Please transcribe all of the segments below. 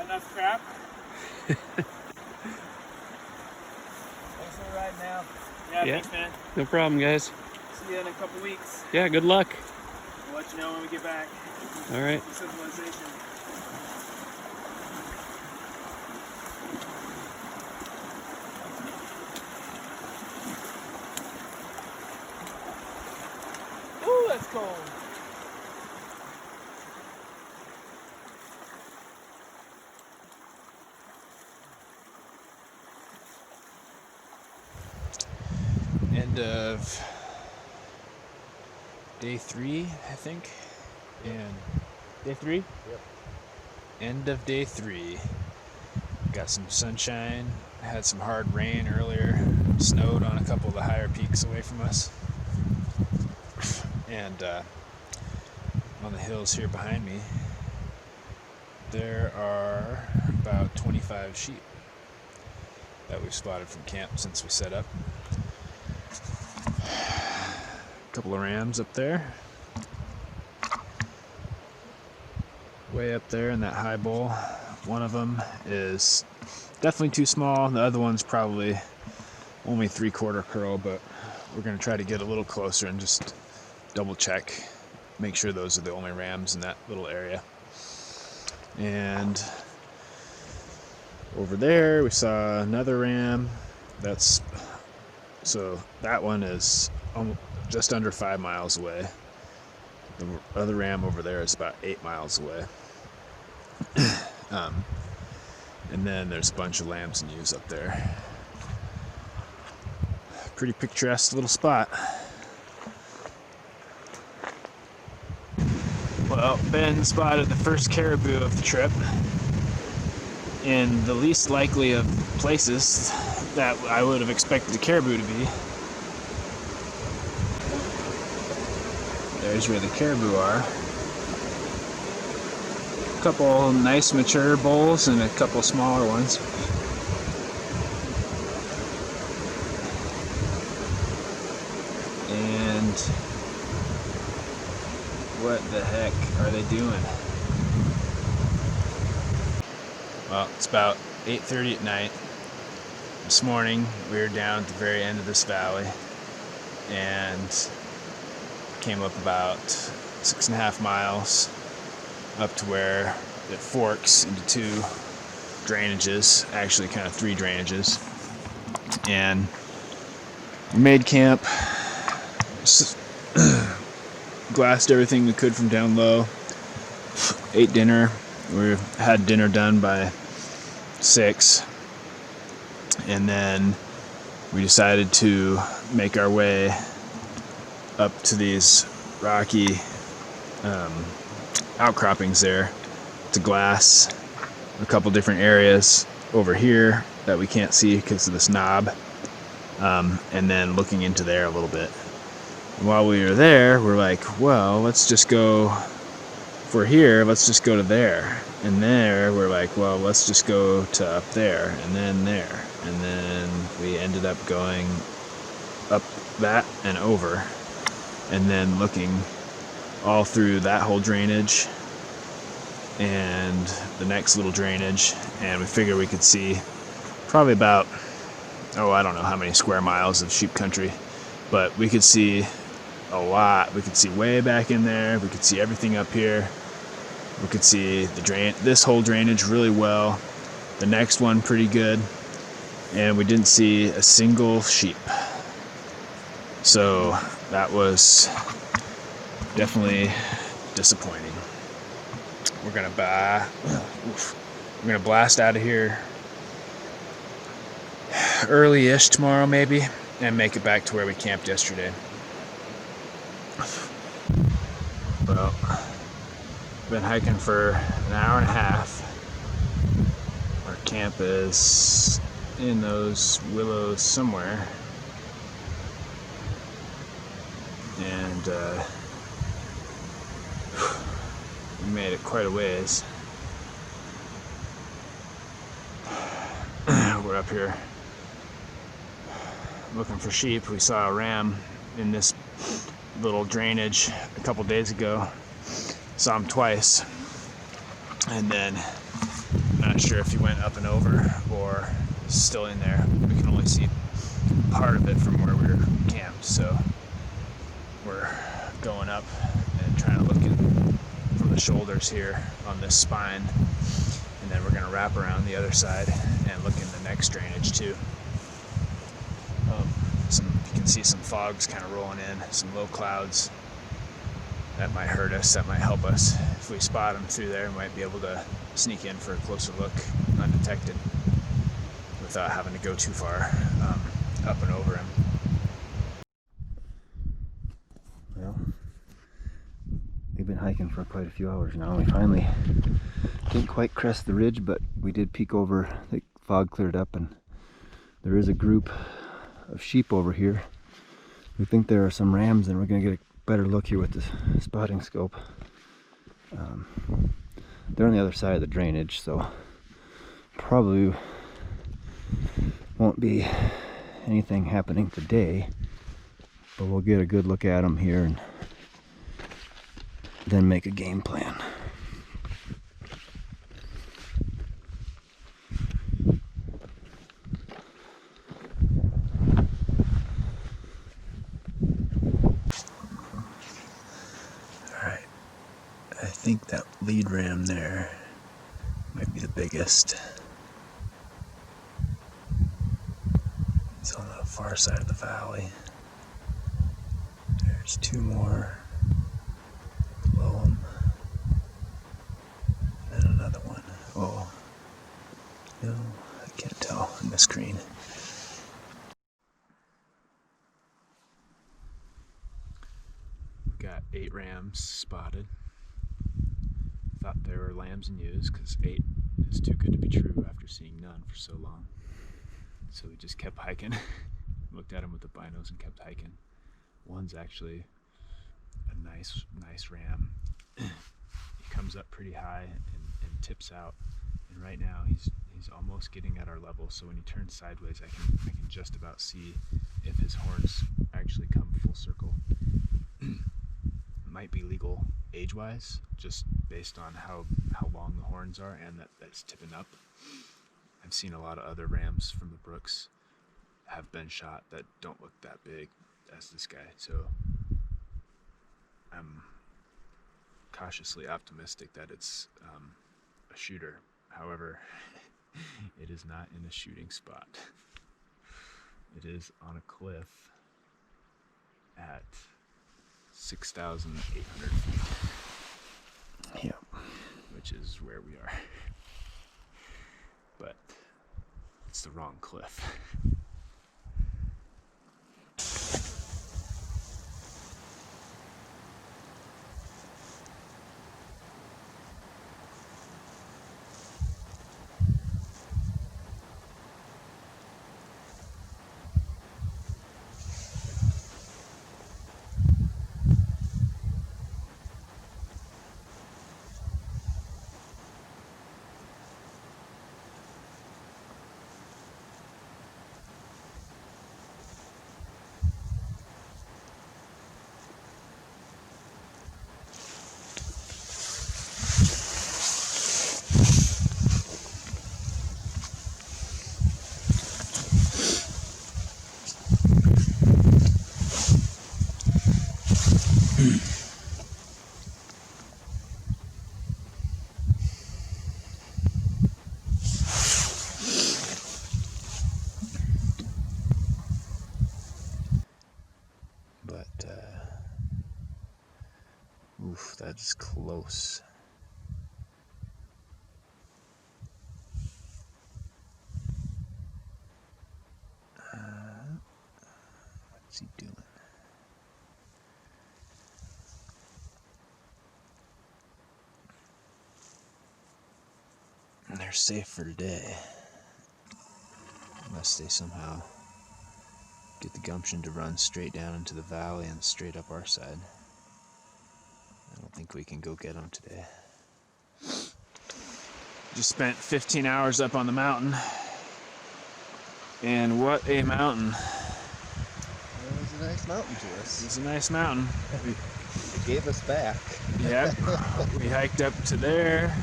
Got enough crap? Thanks for the ride now. Yeah, thanks, man. No problem, guys. See you in a couple weeks. Yeah, good luck. We'll let you know when we get back. All right. Civilization. Ooh, that's cold. End of day 3, I think. And day 3? Yep. End of day 3. Got some sunshine. Had some hard rain earlier. Snowed on a couple of the higher peaks away from us. And on the hills here behind me, there are about 25 sheep that we've spotted from camp since we set up. A couple of rams up there. Way up there in that high bowl. One of them is definitely too small. The other one's probably only 3/4 curl, but we're going to try to get a little closer and just double check, make sure those are the only rams in that little area. And over there we saw another ram. So that one is just under 5 miles away. The other ram over there is about 8 miles away. And then there's a bunch of lambs and ewes up there. Pretty picturesque little spot. Well, Ben spotted the first caribou of the trip in the least likely of places that I would have expected a caribou to be. There's where the caribou are. A couple nice mature bulls and a couple smaller ones. And what the heck are they doing? Well, it's about 8:30 at night. This morning we were down at the very end of this valley and came up about 6.5 miles up to where it forks into 2 drainages, actually kind of 3 drainages. And we made camp, glassed everything we could from down low, ate dinner. We had dinner done by 6, and then we decided to make our way up to these rocky outcroppings there to glass a couple different areas over here that we can't see because of this knob, and then looking into there a little bit. And while we were there, we're like, well, let's just go, if we're here, let's just go to there. And there, we're like, well, let's just go to up there, and then there. And then we ended up going up that and over, and then looking all through that whole drainage and the next little drainage, and we figured we could see probably about, I don't know how many square miles of sheep country, but we could see a lot. We could see way back in there. We could see everything up here. We could see this whole drainage really well, the next one pretty good, and we didn't see a single sheep. So that was definitely disappointing. We're gonna blast out of here early-ish tomorrow maybe, and make it back to where we camped yesterday. Well, been hiking for an hour and a half. Our camp is in those willows somewhere, and we made it quite a ways. We're up here looking for sheep. We saw a ram in this little drainage a couple days ago. Saw him twice, and then not sure if he went up and over or is still in there. We can only see part of it from where we were camped, so we're going up and trying to look in from the shoulders here on this spine, and then we're going to wrap around the other side and look in the next drainage too. You can see some fog's kind of rolling in, some low clouds. That might hurt us, that might help us. If we spot them through there, we might be able to sneak in for a closer look undetected without having to go too far up and over him. Well, we've been hiking for quite a few hours now. We finally didn't quite crest the ridge, but we did peek over. The fog cleared up and there is a group of sheep over here. We think there are some rams, and we're going to get a better look here with the spotting scope. They're on the other side of the drainage, so probably won't be anything happening today, but we'll get a good look at them here and then make a game plan. I think that lead ram there might be the biggest. It's on the far side of the valley. There's two more below them. And another one. Oh, no, I can't tell on the screen. Got 8 rams spotted. Thought they were lambs and ewes because 8 is too good to be true after seeing none for so long. So we just kept hiking. Looked at them with the binos and kept hiking. One's actually a nice ram. He comes up pretty high and tips out. And right now he's almost getting at our level. So when he turns sideways, I can just about see if his horns actually come full circle. Might be legal age-wise, just based on how long the horns are and that's tipping up. I've seen a lot of other rams from the brooks have been shot that don't look that big as this guy, so I'm cautiously optimistic that it's a shooter. However, it is not in a shooting spot. It is on a cliff at 6,800 feet. Yep. Which is where we are. But it's the wrong cliff. Oof, that's close. What's he doing? And they're safe for today. Unless they somehow get the gumption to run straight down into the valley and straight up our side. I don't think we can go get them today. Just spent 15 hours up on the mountain. And what a mountain. It was a nice mountain to us. It's a nice mountain. It gave us back. Yep. We hiked up to there,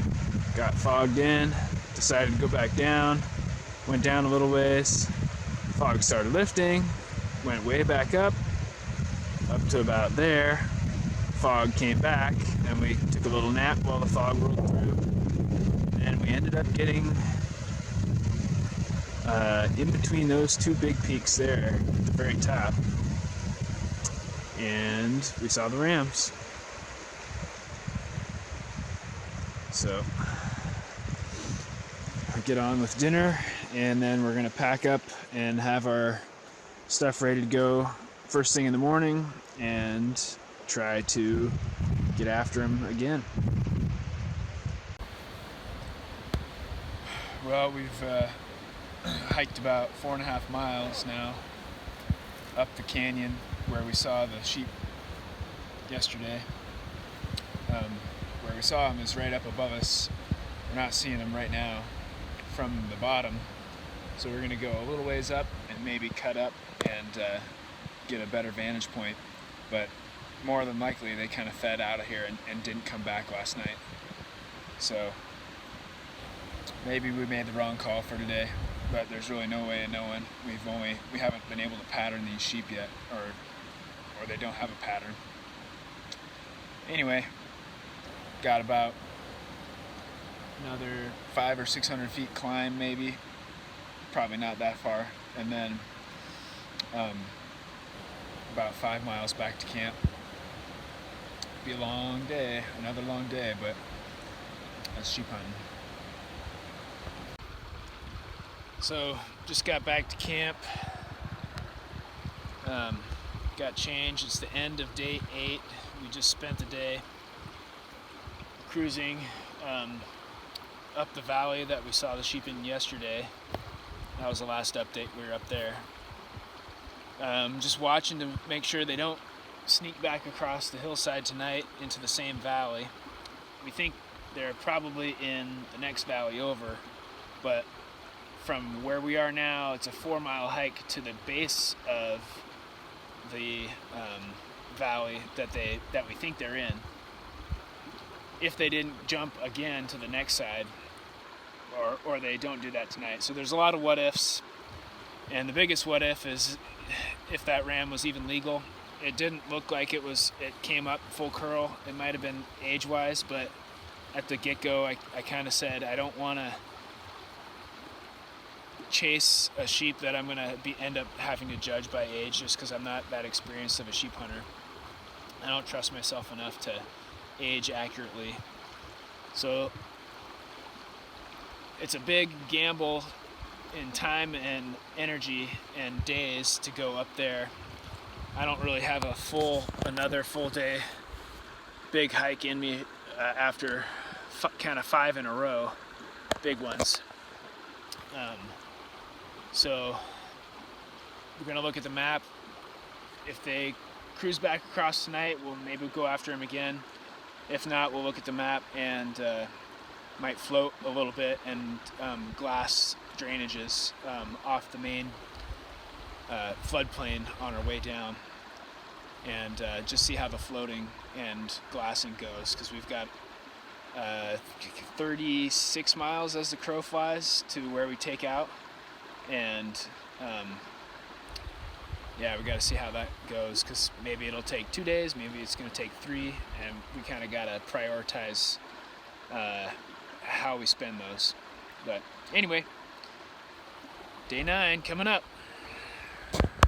got fogged in, decided to go back down, went down a little ways, fog started lifting, went way back up to about there, fog came back, and we took a little nap while the fog rolled through, and we ended up getting in between those two big peaks there at the very top, and we saw the rams. So I'll get on with dinner, and then we're gonna pack up and have our stuff ready to go first thing in the morning and try to get after him again. Well, we've hiked about 4.5 miles now up the canyon where we saw the sheep yesterday. Where we saw them is right up above us. We're not seeing them right now from the bottom, so we're going to go a little ways up and maybe cut up and get a better vantage point, but more than likely they kind of fed out of here and didn't come back last night. So maybe we made the wrong call for today, but there's really no way of knowing. We haven't been able to pattern these sheep yet, or they don't have a pattern. Anyway, got about another 500 or 600 feet climb, maybe, probably not that far, and then about 5 miles back to camp. Be a long day, another long day, but that's sheep hunting. So just got back to camp, got changed. It's the end of day 8. We just spent the day cruising up the valley that we saw the sheep in yesterday. That was the last update. We were up there, just watching to make sure they don't sneak back across the hillside tonight into the same valley. We think they're probably in the next valley over, but from where we are now, it's a 4-mile hike to the base of the valley that we think they're in, if they didn't jump again to the next side, or they don't do that tonight. So there's a lot of what ifs, and the biggest what if is if that ram was even legal. It didn't look like it came up full curl. It might have been age-wise, but at the get-go I kind of said I don't want to chase a sheep that I'm going to end up having to judge by age, just because I'm not that experienced of a sheep hunter. I don't trust myself enough to age accurately. So it's a big gamble in time and energy and days to go up there. I don't really have another full day big hike in me after kind of 5 in a row, big ones. So we're gonna look at the map. If they cruise back across tonight, we'll maybe go after them again. If not, we'll look at the map and might float a little bit and glass drainages off the main floodplain on our way down, and just see how the floating and glassing goes, because we've got 36 miles as the crow flies to where we take out, and yeah, we got to see how that goes, because maybe it'll take 2 days, maybe it's going to take 3, and we kind of got to prioritize how we spend those. But anyway, day 9 coming up.